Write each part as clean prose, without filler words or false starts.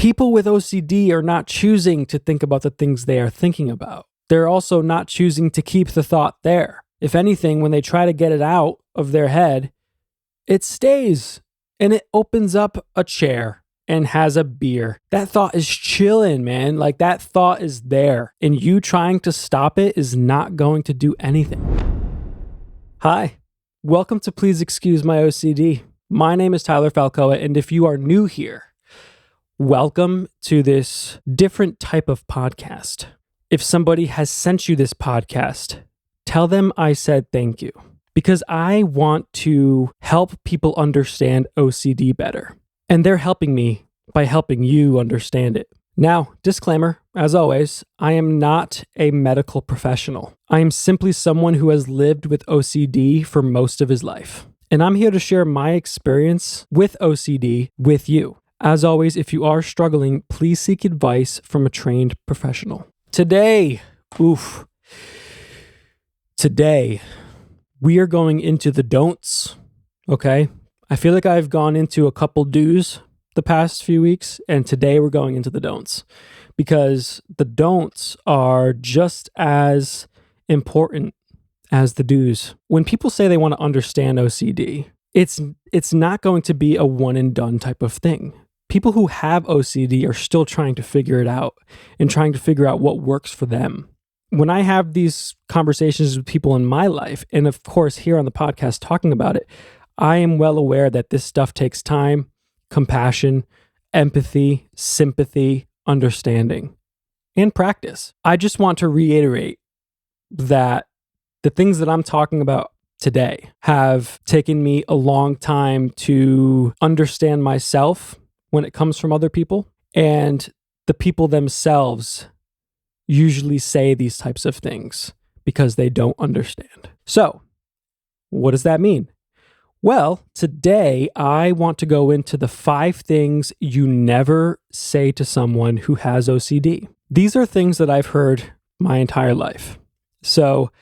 People with OCD are not choosing to think about the things they are thinking about. They're also not choosing to keep the thought there. If anything, when they try to get it out of their head, it stays and it opens up a chair and has a beer. That thought is chilling, man. Like that thought is there, and you trying to stop it is not going to do anything. Hi, welcome to Please Excuse My OCD. My name is Tyler Falcoa, and if you are new here, welcome to this different type of podcast. If somebody has sent you this podcast, tell them I said thank you, because I want to help people understand OCD better. And they're helping me by helping you understand it. Now, disclaimer, as always, I am not a medical professional. I am simply someone who has lived with OCD for most of his life. And I'm here to share my experience with OCD with you. As always, if you are struggling, please seek advice from a trained professional. Today, we are going into the don'ts, okay? I feel like I've gone into a couple do's the past few weeks, and today we're going into the don'ts, because the don'ts are just as important as the do's. When people say they want to understand OCD, it's not going to be a one and done type of thing. People who have OCD are still trying to figure it out and trying to figure out what works for them. When I have these conversations with people in my life, and of course here on the podcast talking about it, I am well aware that this stuff takes time, compassion, empathy, sympathy, understanding, and practice. I just want to reiterate that the things that I'm talking about today have taken me a long time to understand myself when it comes from other people, and the people themselves usually say these types of things because they don't understand. So, what does that mean? Well, today I want to go into the 5 things you never say to someone who has OCD. These are things that I've heard my entire life. So,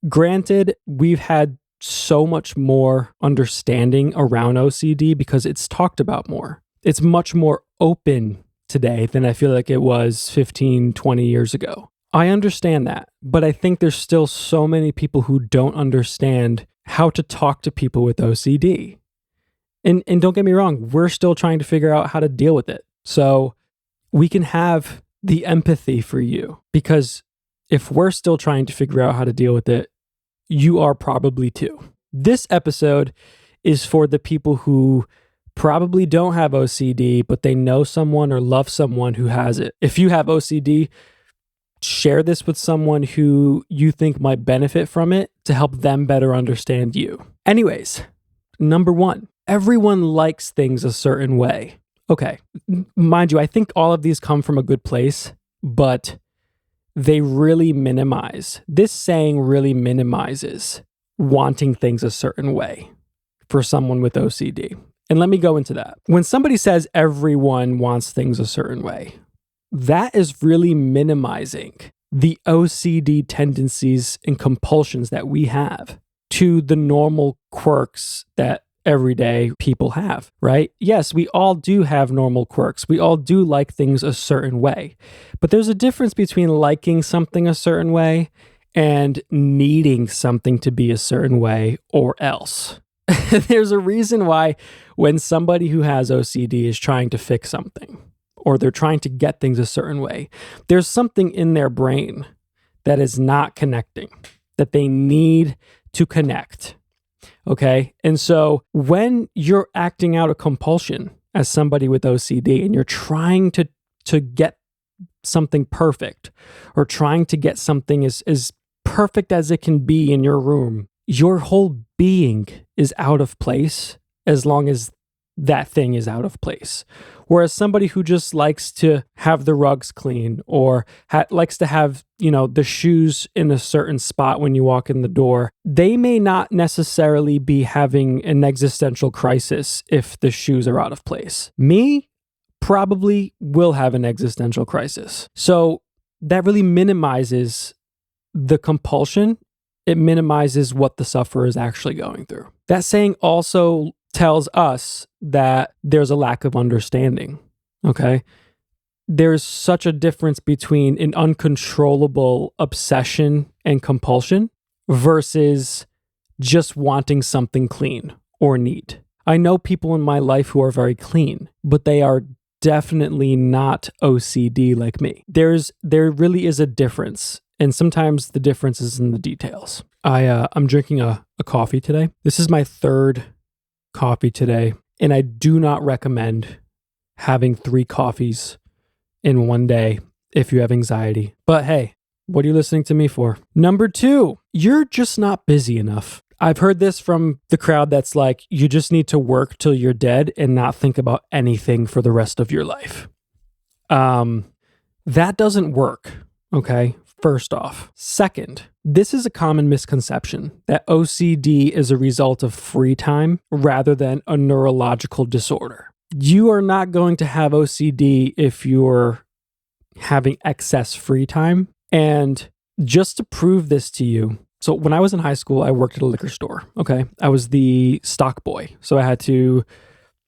granted, we've had so much more understanding around OCD because it's talked about more. It's much more open today than I feel like it was 15, 20 years ago. I understand that, but I think there's still so many people who don't understand how to talk to people with OCD. And don't get me wrong, we're still trying to figure out how to deal with it. So we can have the empathy for you, because if we're still trying to figure out how to deal with it, you are probably too. This episode is for the people who probably don't have OCD, but they know someone or love someone who has it. If you have OCD, share this with someone who you think might benefit from it to help them better understand you. Anyways, number 1, everyone likes things a certain way. Okay, mind you, I think all of these come from a good place, but they really minimize. This saying really minimizes wanting things a certain way for someone with OCD. And let me go into that. When somebody says everyone wants things a certain way, that is really minimizing the OCD tendencies and compulsions that we have to the normal quirks that everyday people have, right? Yes, we all do have normal quirks. We all do like things a certain way. But there's a difference between liking something a certain way and needing something to be a certain way or else. There's a reason why when somebody who has OCD is trying to fix something, or they're trying to get things a certain way, there's something in their brain that is not connecting, that they need to connect. Okay? And so when you're acting out a compulsion as somebody with OCD and you're trying to get something perfect, or trying to get something as perfect as it can be in your room, your whole being is out of place as long as that thing is out of place. Whereas somebody who just likes to have the rugs clean, or likes to have, the shoes in a certain spot when you walk in the door, they may not necessarily be having an existential crisis if the shoes are out of place. Me, probably will have an existential crisis. So that really minimizes the compulsion. It minimizes what the sufferer is actually going through. That saying also tells us that there's a lack of understanding, okay? there's such a difference between an uncontrollable obsession and compulsion versus just wanting something clean or neat. I know people in my life who are very clean, but they are definitely not OCD like me. There really is a difference, and sometimes the difference is in the details. I'm drinking a coffee today. This is my third coffee today, and I do not recommend having 3 coffees in one day if you have anxiety. But hey, what are you listening to me for? Number 2, you're just not busy enough. I've heard this from the crowd that's like, you just need to work till you're dead and not think about anything for the rest of your life. That doesn't work, okay? First off. Second, this is a common misconception that OCD is a result of free time rather than a neurological disorder. You are not going to have OCD if you're having excess free time. And just to prove this to you, so when I was in high school, I worked at a liquor store, okay? I was the stock boy. So I had to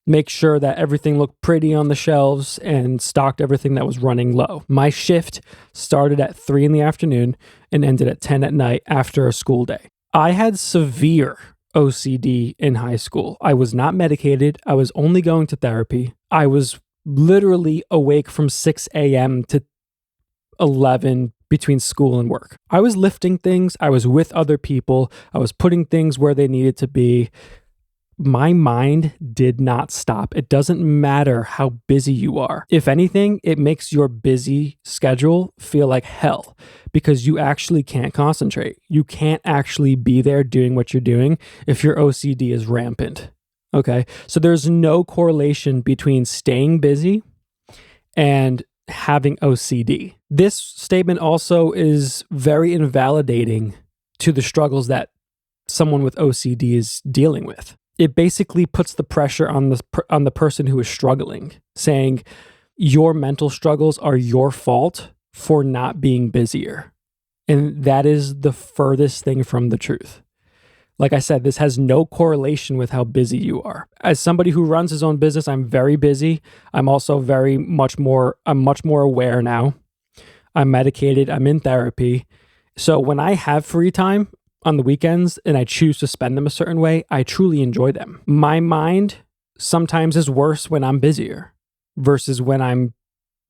make sure that everything looked pretty on the shelves and stocked everything that was running low. My shift started at 3 in the afternoon and ended at 10 at night after a school day. I had severe OCD in high school. I was not medicated. I was only going to therapy. I was literally awake from 6 a.m. to 11 between school and work. I was lifting things. I was with other people. I was putting things where they needed to be. My mind did not stop. It doesn't matter how busy you are. If anything, it makes your busy schedule feel like hell because you actually can't concentrate. You can't actually be there doing what you're doing if your OCD is rampant. Okay? So there's no correlation between staying busy and having OCD. This statement also is very invalidating to the struggles that someone with OCD is dealing with. It basically puts the pressure on the person who is struggling, saying your mental struggles are your fault for not being busier. And that is the furthest thing from the truth. Like I said, this has no correlation with how busy you are. As somebody who runs his own business, I'm very busy. I'm also much more aware now. I'm medicated. I'm in therapy. So when I have free time on the weekends and I choose to spend them a certain way, I truly enjoy them. My mind sometimes is worse when I'm busier versus when I'm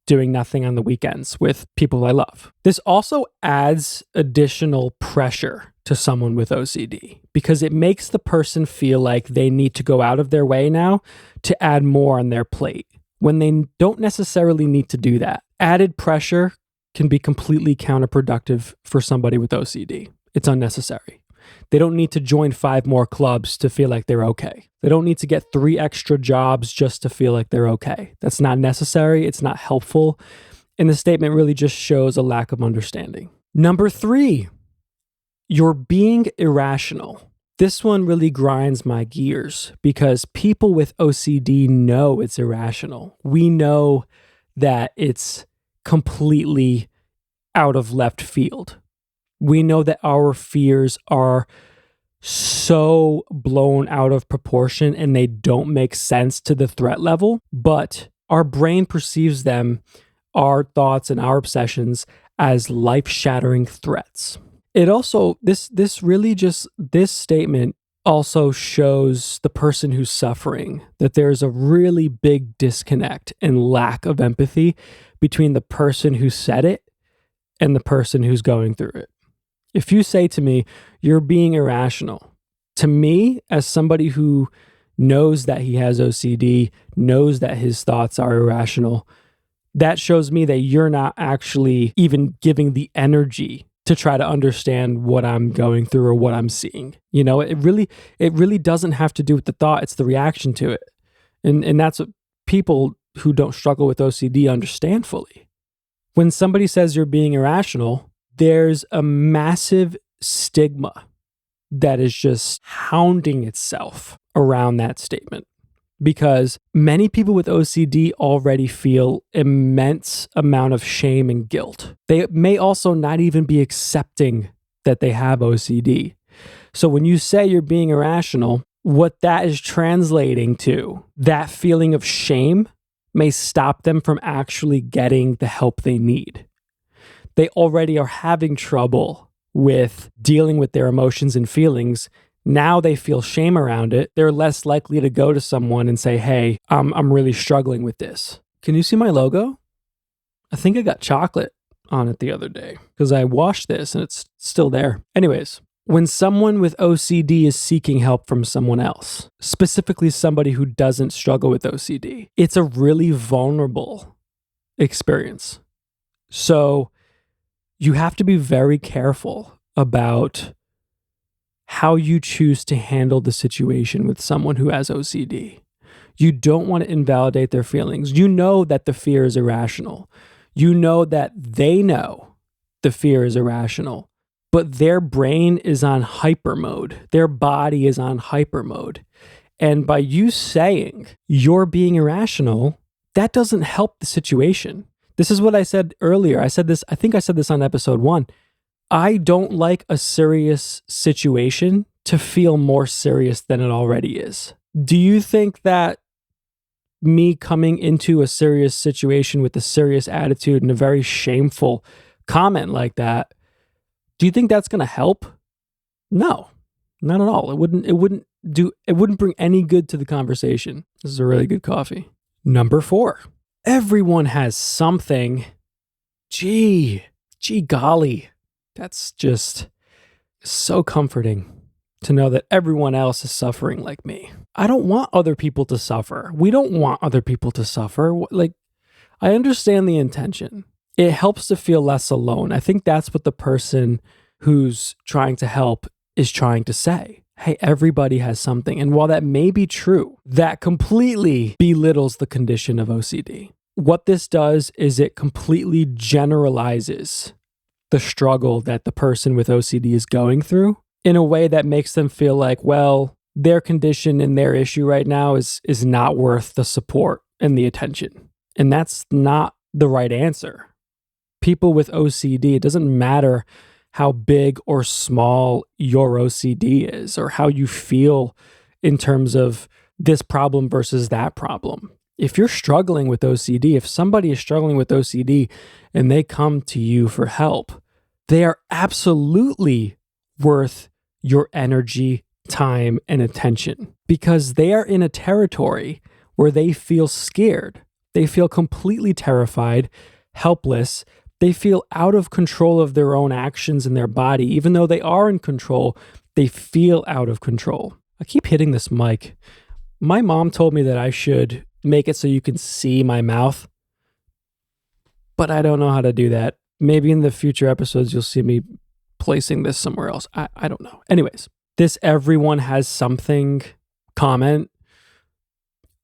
doing nothing on the weekends with people I love. This also adds additional pressure to someone with OCD because it makes the person feel like they need to go out of their way now to add more on their plate when they don't necessarily need to do that. Added pressure can be completely counterproductive for somebody with OCD. It's unnecessary. They don't need to join 5 more clubs to feel like they're okay. They don't need to get 3 extra jobs just to feel like they're okay. That's not necessary. It's not helpful. And the statement really just shows a lack of understanding. Number 3, you're being irrational. This one really grinds my gears because people with OCD know it's irrational. We know that it's completely out of left field. We know that our fears are so blown out of proportion and they don't make sense to the threat level, but our brain perceives them, our thoughts and our obsessions, as life-shattering threats. It also, this statement also shows the person who's suffering that there's a really big disconnect and lack of empathy between the person who said it and the person who's going through it. If you say to me, you're being irrational, to me, as somebody who knows that he has OCD, knows that his thoughts are irrational, that shows me that you're not actually even giving the energy to try to understand what I'm going through or what I'm seeing. You know, it really doesn't have to do with the thought, it's the reaction to it. And that's what people who don't struggle with OCD understand fully. When somebody says you're being irrational, there's a massive stigma that is just hounding itself around that statement because many people with OCD already feel immense amount of shame and guilt. They may also not even be accepting that they have OCD. So when you say you're being irrational, what that is translating to, that feeling of shame may stop them from actually getting the help they need. They already are having trouble with dealing with their emotions and feelings. Now they feel shame around it. They're less likely to go to someone and say, hey, I'm really struggling with this. Can you see my logo? I think I got chocolate on it the other day because I washed this and it's still there. Anyways, when someone with OCD is seeking help from someone else, specifically somebody who doesn't struggle with OCD, it's a really vulnerable experience. So you have to be very careful about how you choose to handle the situation with someone who has OCD. You don't want to invalidate their feelings. You know that the fear is irrational. You know that they know the fear is irrational, but their brain is on hyper mode. Their body is on hyper mode. And by you saying you're being irrational, that doesn't help the situation. This is what I said earlier. I think I said this on episode 1. I don't like a serious situation to feel more serious than it already is. Do you think that me coming into a serious situation with a serious attitude and a very shameful comment like that, do you think that's going to help? No, not at all. It wouldn't bring any good to the conversation. This is a really good coffee. Number 4, everyone has something. Gee golly. That's just so comforting to know that everyone else is suffering like me. I don't want other people to suffer. We don't want other people to suffer. Like, I understand the intention. It helps to feel less alone. I think that's what the person who's trying to help is trying to say. Hey, everybody has something. And while that may be true, that completely belittles the condition of OCD. What this does is it completely generalizes the struggle that the person with OCD is going through in a way that makes them feel like, well, their condition and their issue right now is not worth the support and the attention. And that's not the right answer. People with OCD, it doesn't matter how big or small your OCD is or how you feel in terms of this problem versus that problem. If you're struggling with OCD, if somebody is struggling with OCD and they come to you for help, they are absolutely worth your energy, time, and attention because they are in a territory where they feel scared. They feel completely terrified, helpless. They feel out of control of their own actions in their body. Even though they are in control, they feel out of control. I keep hitting this mic. My mom told me that I should make it so you can see my mouth, but I don't know how to do that. Maybe in the future episodes, you'll see me placing this somewhere else. I don't know. Anyways, this everyone has something comment,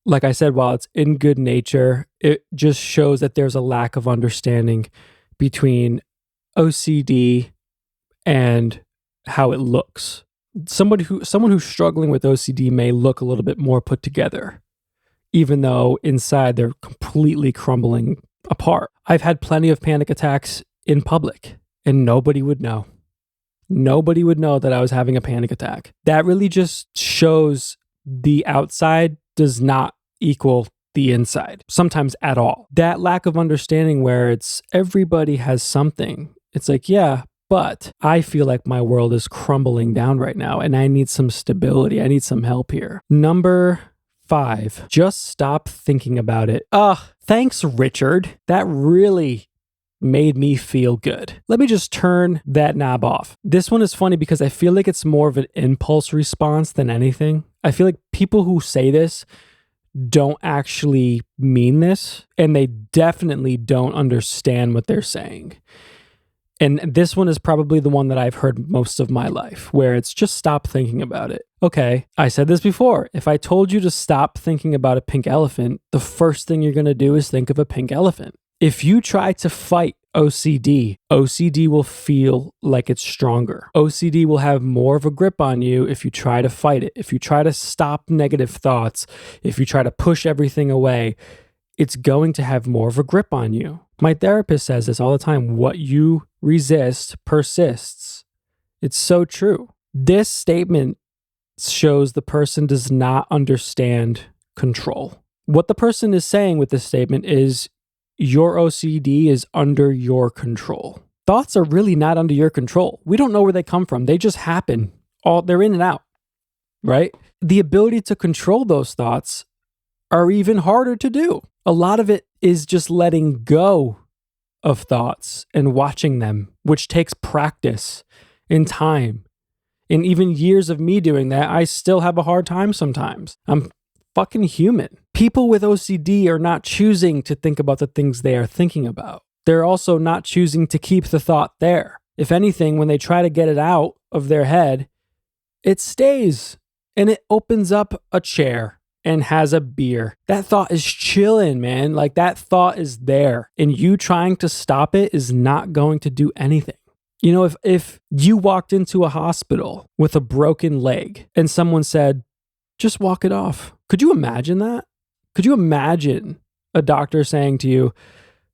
like I said, while it's in good nature, it just shows that there's a lack of understanding between OCD and how it looks. Someone who's struggling with OCD may look a little bit more put together, even though inside they're completely crumbling apart. I've had plenty of panic attacks in public and nobody would know. Nobody would know that I was having a panic attack. That really just shows the outside does not equal the inside, sometimes at all. That lack of understanding where it's everybody has something. It's like, yeah, but I feel like my world is crumbling down right now and I need some stability. I need some help here. Number 5, just stop thinking about it. Thanks, Richard. That really made me feel good. Let me just turn that knob off. This one is funny because I feel like it's more of an impulse response than anything. I feel like people who say this don't actually mean this, and they definitely don't understand what they're saying. And this one is probably the one that I've heard most of my life, where it's just stop thinking about it. Okay, I said this before. If I told you to stop thinking about a pink elephant, the first thing you're going to do is think of a pink elephant. If you try to fight OCD, OCD will feel like it's stronger. OCD will have more of a grip on you if you try to fight it. If you try to stop negative thoughts, if you try to push everything away, it's going to have more of a grip on you. My therapist says this all the time. What you resist persists. It's so true. This statement shows the person does not understand control. What the person is saying with this statement is your OCD is under your control. Thoughts are really not under your control. We don't know where they come from. They just happen. They're in and out, right? The ability to control those thoughts are even harder to do. A lot of it is just letting go of thoughts and watching them, which takes practice and time. And even years of me doing that, I still have a hard time sometimes. I'm fucking human. People with OCD are not choosing to think about the things they are thinking about. They're also not choosing to keep the thought there. If anything, when they try to get it out of their head, it stays and it opens up a chair and has a beer. That thought is chilling, man. Like that thought is there, and you trying to stop it is not going to do anything. You know, if you walked into a hospital with a broken leg and someone said, just walk it off. Could you imagine that? Could you imagine a doctor saying to you,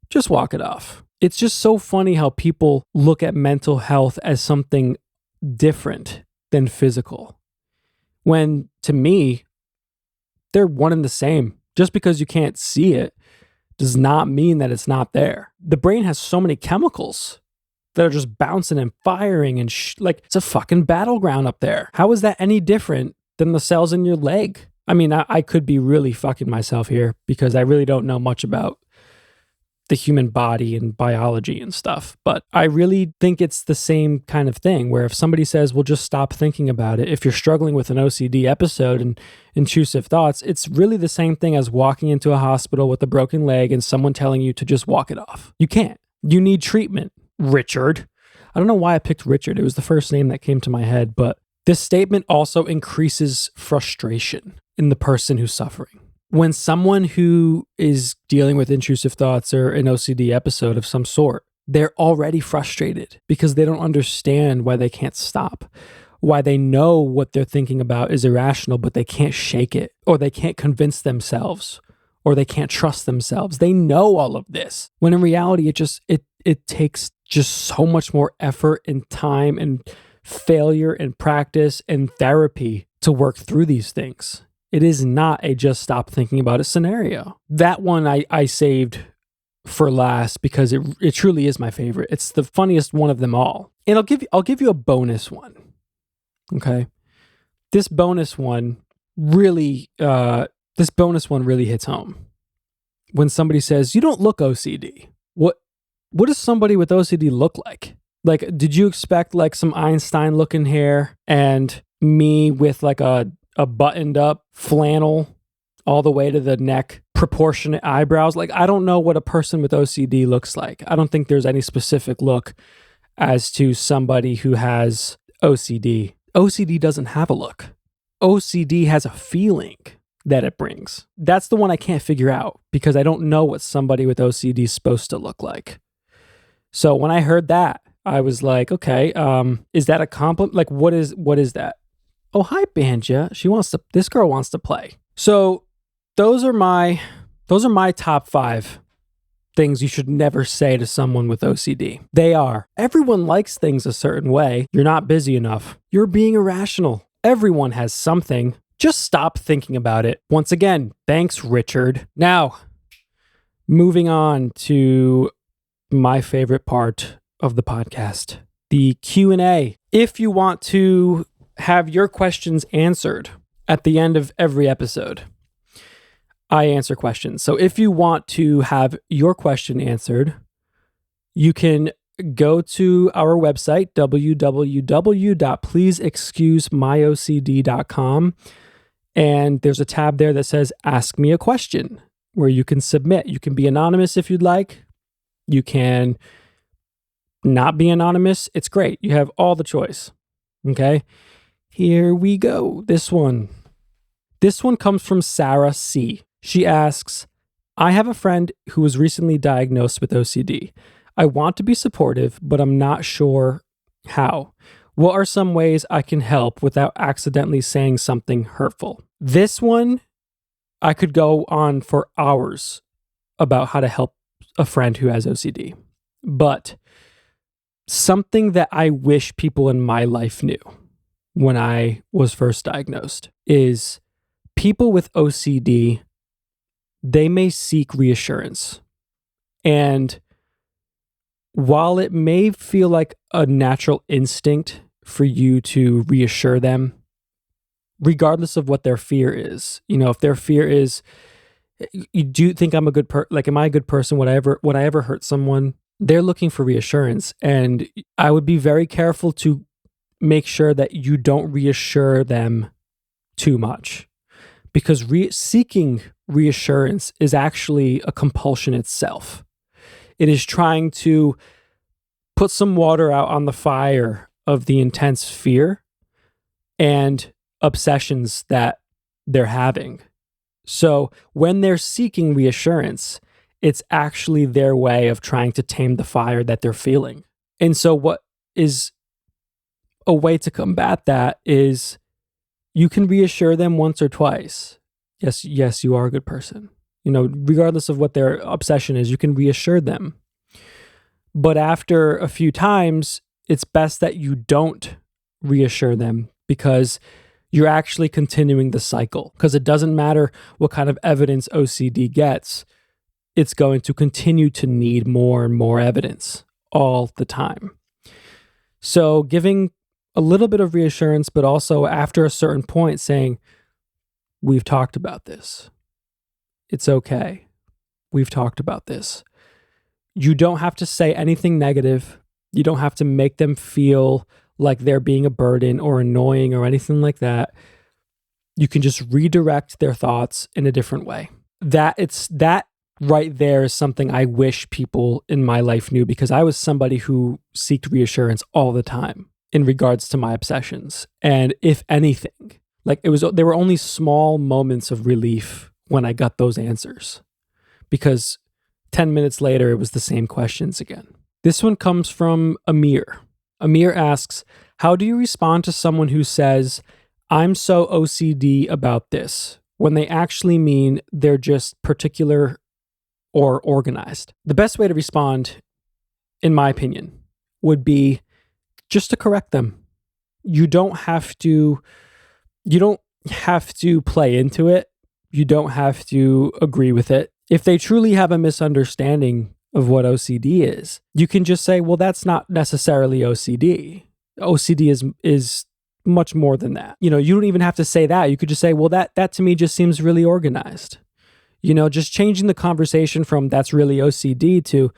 just walk it off? It's just so funny how people look at mental health as something different than physical. When to me, they're one and the same. Just because you can't see it does not mean that it's not there. The brain has so many chemicals that are just bouncing and firing and like it's a fucking battleground up there. How is that any different than the cells in your leg? I mean, I could be really fucking myself here because I really don't know much about the human body and biology and stuff. But I really think it's the same kind of thing where if somebody says, well, just stop thinking about it. If you're struggling with an OCD episode and intrusive thoughts, it's really the same thing as walking into a hospital with a broken leg and someone telling you to just walk it off. You can't. You need treatment. Richard. I don't know why I picked Richard. It was the first name that came to my head, but this statement also increases frustration in the person who's suffering. When someone who is dealing with intrusive thoughts or an OCD episode of some sort, they're already frustrated because they don't understand why they can't stop, why they know what they're thinking about is irrational, but they can't shake it, or they can't convince themselves, or they can't trust themselves. They know all of this, when in reality, it takes just so much more effort and time and failure and practice and therapy to work through these things. It is not a just stop thinking about it scenario. That one I saved for last because it truly is my favorite. It's the funniest one of them all. And I'll give you a bonus one. Okay. This bonus one really hits home. When somebody says, "You don't look OCD." What does somebody with OCD look like? Like, did you expect like some Einstein looking hair and me with like a buttoned up flannel all the way to the neck, proportionate eyebrows? Like, I don't know what a person with OCD looks like. I don't think there's any specific look as to somebody who has OCD. OCD doesn't have a look. OCD has a feeling that it brings. That's the one I can't figure out because I don't know what somebody with OCD is supposed to look like. So when I heard that, I was like, okay, is that a compliment? Like, what is that? Oh, hi, Banja. This girl wants to play. So those are my top 5 things you should never say to someone with OCD. They are, everyone likes things a certain way. You're not busy enough. You're being irrational. Everyone has something. Just stop thinking about it. Once again, thanks, Richard. Now, moving on to my favorite part of the podcast, the Q&A. If you want to have your questions answered at the end of every episode, I answer questions. So if you want to have your question answered, you can go to our website, www.pleaseexcusemyocd.com. And there's a tab there that says Ask Me a Question, where you can submit. You can be anonymous if you'd like. You can not be anonymous. It's great. You have all the choice. Okay. Here we go. This one comes from Sarah C. She asks, I have a friend who was recently diagnosed with OCD. I want to be supportive, but I'm not sure how. What are some ways I can help without accidentally saying something hurtful? This one, I could go on for hours about how to help a friend who has OCD. But something that I wish people in my life knew when I was first diagnosed is people with OCD they may seek reassurance. And while it may feel like a natural instinct for you to reassure them, regardless of what their fear is, if their fear is, you do think I'm a good am I a good person? Would I ever hurt someone? They're looking for reassurance. And I would be very careful to make sure that you don't reassure them too much, because seeking reassurance is actually a compulsion itself. It is trying to put some water out on the fire of the intense fear and obsessions that they're having. So when they're seeking reassurance, it's actually their way of trying to tame the fire that they're feeling. And so what is a way to combat that is you can reassure them once or twice. Yes, you are a good person. Regardless of what their obsession is, you can reassure them. But after a few times, it's best that you don't reassure them, because you're actually continuing the cycle. Because it doesn't matter what kind of evidence OCD gets, it's going to continue to need more and more evidence all the time. So giving a little bit of reassurance, but also after a certain point saying, we've talked about this. It's okay. We've talked about this. You don't have to say anything negative. You don't have to make them feel like they're being a burden or annoying or anything like that. You can just redirect their thoughts in a different way. That right there is something I wish people in my life knew, because I was somebody who sought reassurance all the time in regards to my obsessions. And if anything, there were only small moments of relief when I got those answers, because 10 minutes later, it was the same questions again. This one comes from Amir. Amir asks, how do you respond to someone who says, I'm so OCD about this, when they actually mean they're just particular or organized? The best way to respond, in my opinion, would be just to correct them. You don't have to play into it. You don't have to agree with it. If they truly have a misunderstanding of what OCD is, you can just say, well, that's not necessarily OCD. OCD is much more than that. You don't even have to say that. You could just say, well, that to me just seems really organized. Just changing the conversation from that's really OCD to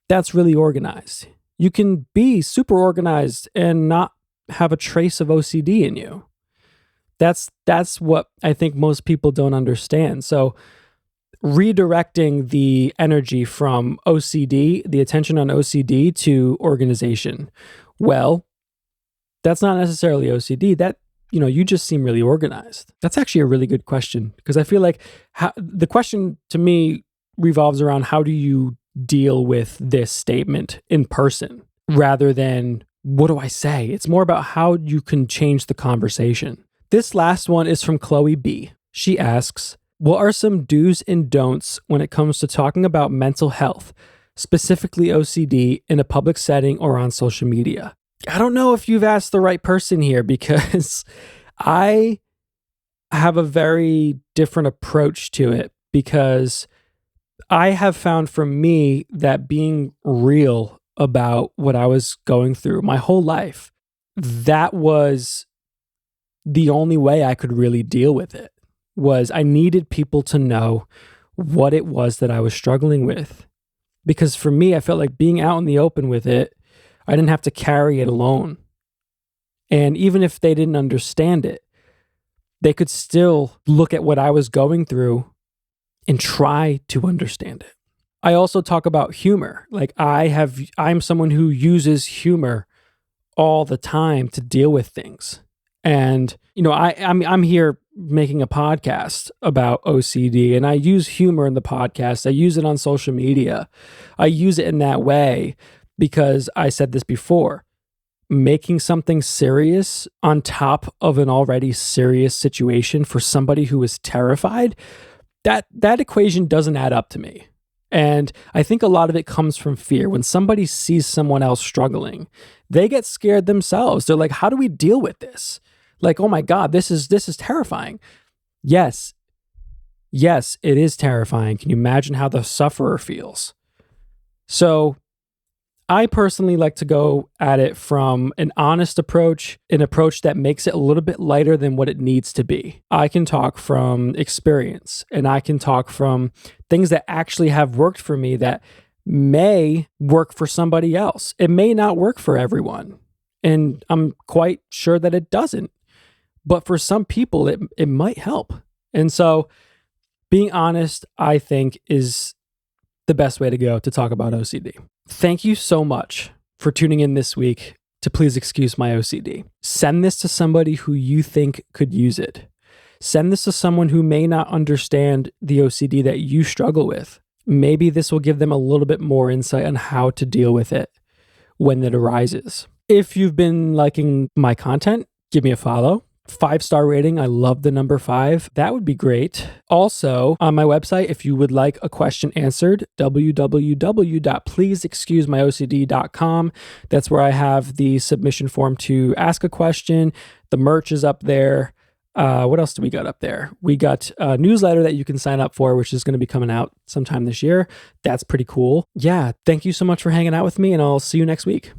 that's really organized. You can be super organized and not have a trace of OCD in you. That's what I think most people don't understand. So redirecting the energy from OCD, the attention on OCD, to organization. Well, that's not necessarily OCD. That, you just seem really organized. That's actually a really good question, because I feel like the question to me revolves around how do you deal with this statement in person rather than what do I say? It's more about how you can change the conversation. This last one is from Chloe B. She asks, what are some do's and don'ts when it comes to talking about mental health, specifically OCD, in a public setting or on social media? I don't know if you've asked the right person here, because I have a very different approach to it, because I have found for me that being real about what I was going through my whole life, that was the only way I could really deal with it. Was I needed people to know what it was that I was struggling with. Because for me, I felt like being out in the open with it, I didn't have to carry it alone. And even if they didn't understand it, they could still look at what I was going through and try to understand it. I also talk about humor. I'm someone who uses humor all the time to deal with things. And, I'm here making a podcast about OCD, and I use humor in the podcast. I use it on social media. I use it in that way because I said this before, making something serious on top of an already serious situation for somebody who is terrified, that equation doesn't add up to me. And I think a lot of it comes from fear. When somebody sees someone else struggling, they get scared themselves. They're like, how do we deal with this? Like, oh my God, this is terrifying. Yes, Yes, it is terrifying. Can you imagine how the sufferer feels? So I personally like to go at it from an honest approach, an approach that makes it a little bit lighter than what it needs to be. I can talk from experience, and I can talk from things that actually have worked for me that may work for somebody else. It may not work for everyone, and I'm quite sure that it doesn't. But for some people, it might help. And so being honest, I think, is the best way to go to talk about OCD. Thank you so much for tuning in this week to Please Excuse My OCD. Send this to somebody who you think could use it. Send this to someone who may not understand the OCD that you struggle with. Maybe this will give them a little bit more insight on how to deal with it when it arises. If you've been liking my content, give me a follow. 5-star rating. I love the number 5. That would be great. Also, on my website, if you would like a question answered, www.pleaseexcusemyocd.com. That's where I have the submission form to ask a question. The merch is up there. What else do we got up there? We got a newsletter that you can sign up for, which is going to be coming out sometime this year. That's pretty cool. Yeah, thank you so much for hanging out with me, and I'll see you next week.